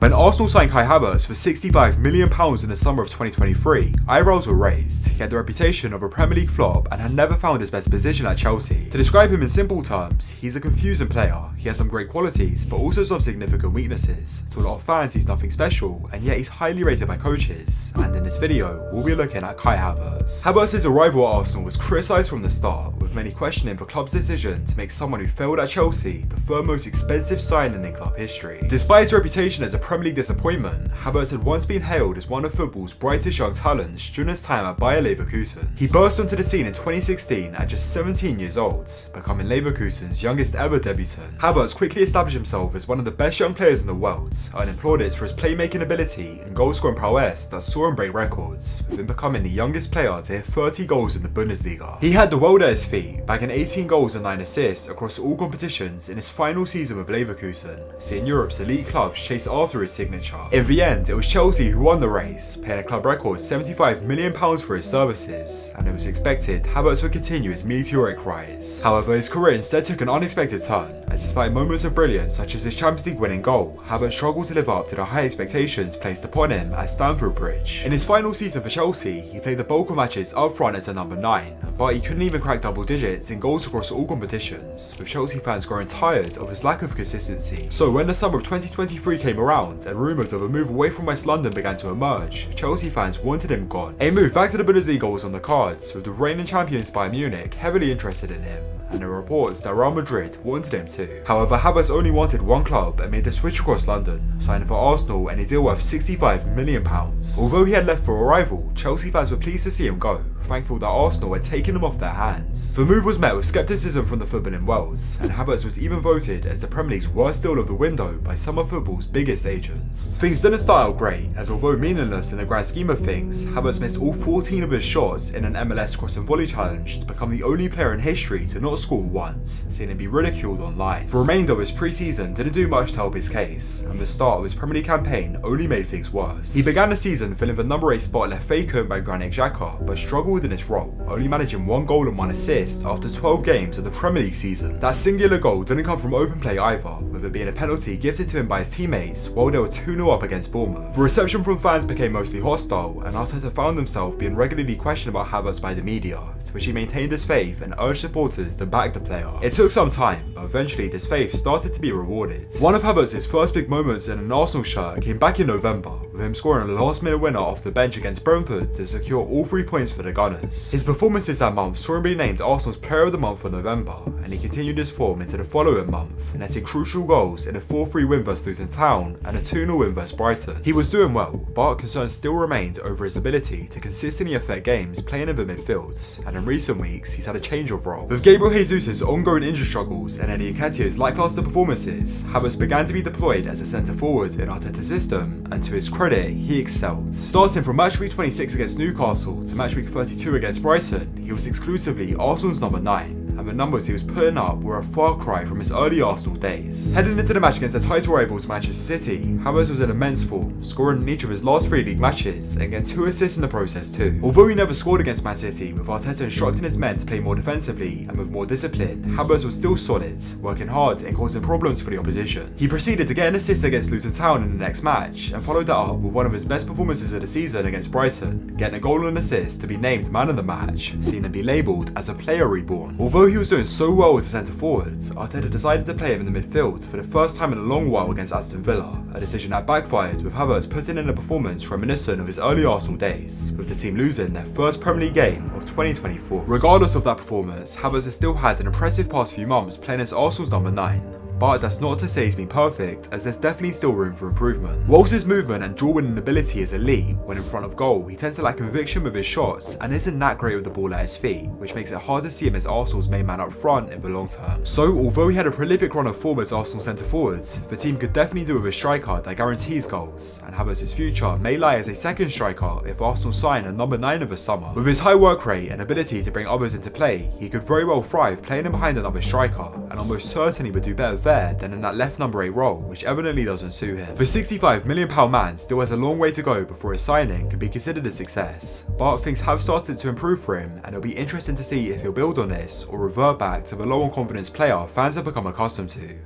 When Arsenal signed Kai Havertz for £65 million in the summer of 2023, eyebrows were raised. He had the reputation of a Premier League flop and had never found his best position at Chelsea. To describe him in simple terms, he's a confusing player. He has some great qualities, but also some significant weaknesses. To a lot of fans, he's nothing special, and yet he's highly rated by coaches. And in this video, we'll be looking at Kai Havertz. Havertz's arrival at Arsenal was criticised from the start, with many questioning the club's decision to make someone who failed at Chelsea the third most expensive signing in club history. Despite his reputation as a Premier League disappointment, Havertz had once been hailed as one of football's brightest young talents during his time at Bayer Leverkusen. He burst onto the scene in 2016 at just 17 years old, becoming Leverkusen's youngest ever debutant. Havertz quickly established himself as one of the best young players in the world, earning plaudits for his playmaking ability and goal-scoring prowess that saw him break records, with him becoming the youngest player to hit 30 goals in the Bundesliga. He had the world at his feet, bagging 18 goals and 9 assists across all competitions in his final season with Leverkusen, seeing Europe's elite clubs chase after his signature. In the end, it was Chelsea who won the race, paying a club record £75 million for his services, and it was expected Havertz would continue his meteoric rise. However, his career instead took an unexpected turn, as despite moments of brilliance such as his Champions League winning goal, Havertz struggled to live up to the high expectations placed upon him at Stamford Bridge. In his final season for Chelsea, he played the bulk of matches up front as a number 9, but he couldn't even crack double digits in goals across all competitions, with Chelsea fans growing tired of his lack of consistency. So when the summer of 2023 came around and rumours of a move away from West London began to emerge, Chelsea fans wanted him gone. A move back to the Bundesliga was on the cards, with the reigning champions Bayern Munich heavily interested in him, and there were reports that Real Madrid wanted him too. However, Havertz only wanted one club and made the switch across London, signing for Arsenal and a deal worth £65 million. Although he had left for a rival, Chelsea fans were pleased to see him go, thankful that Arsenal had taken him off their hands. The move was met with scepticism from the footballing world, and Havertz was even voted as the Premier League's worst deal of the window by some of football's biggest agents. Things didn't start out great, as although meaningless in the grand scheme of things, Havertz missed all 14 of his shots in an MLS cross and volley challenge to become the only player in history to not score once, seeing him be ridiculed online. The remainder of his pre-season didn't do much to help his case, and the start of his Premier League campaign only made things worse. He began the season filling the number 8 spot left vacant by Granit Xhaka, but struggled in his role, only managing 1 goal and 1 assist after 12 games of the Premier League season. That singular goal didn't come from open play either, with it being a penalty gifted to him by his teammates while they were 2-0 up against Bournemouth. The reception from fans became mostly hostile, and Arteta found himself being regularly questioned about Havertz by the media, to which he maintained his faith and urged supporters to back the player. It took some time, but eventually this faith started to be rewarded. One of Havertz's first big moments in an Arsenal shirt came back in November, with him scoring a last-minute winner off the bench against Brentford to secure all 3 points for the Gunners. His performances that month saw him be named Arsenal's Player of the Month for November, and he continued his form into the following month, netting crucial goals in a 4-3 win vs Luton Town and a 2-0 win vs Brighton. He was doing well, but concerns still remained over his ability to consistently affect games playing in the midfield, and in recent weeks he's had a change of role. With Gabriel Jesus' ongoing injury struggles and Eddie Nketiah's lackluster performances, Havertz began to be deployed as a centre forward in Arteta's system, and to his credit, he excelled. Starting from match week 26 against Newcastle to match week 32 against Brighton, he was exclusively Arsenal's number 9, and the numbers he was putting up were a far cry from his early Arsenal days. Heading into the match against their title rivals Manchester City, Havertz was in immense form, scoring in each of his last 3 league matches and getting 2 assists in the process too. Although he never scored against Man City, with Arteta instructing his men to play more defensively and with more discipline, Havertz was still solid, working hard and causing problems for the opposition. He proceeded to get an assist against Luton Town in the next match, and followed that up with one of his best performances of the season against Brighton, getting a goal and an assist to be named man of the match, seeing him be labelled as a player reborn. Although he was doing so well as a centre forward, Arteta decided to play him in the midfield for the first time in a long while against Aston Villa, a decision that backfired, with Havertz putting in a performance reminiscent of his early Arsenal days, with the team losing their first Premier League game of 2024. Regardless of that performance, Havertz has still had an impressive past few months playing as Arsenal's number 9. But that's not to say he's been perfect, as there's definitely still room for improvement. Whilst his movement and dual-winning ability is elite, when in front of goal, he tends to lack conviction with his shots and isn't that great with the ball at his feet, which makes it hard to see him as Arsenal's main man up front in the long term. So, although he had a prolific run of form as Arsenal centre-forward, the team could definitely do with a striker that guarantees goals, and Havertz's future may lie as a second striker if Arsenal sign a number 9 of the summer. With his high work rate and ability to bring others into play, he could very well thrive playing in behind another striker, and almost certainly would do better there than in that left number 8 role, which evidently doesn't suit him. The £65 million man still has a long way to go before his signing can be considered a success, but things have started to improve for him, and it'll be interesting to see if he'll build on this or revert back to the low on confidence player fans have become accustomed to.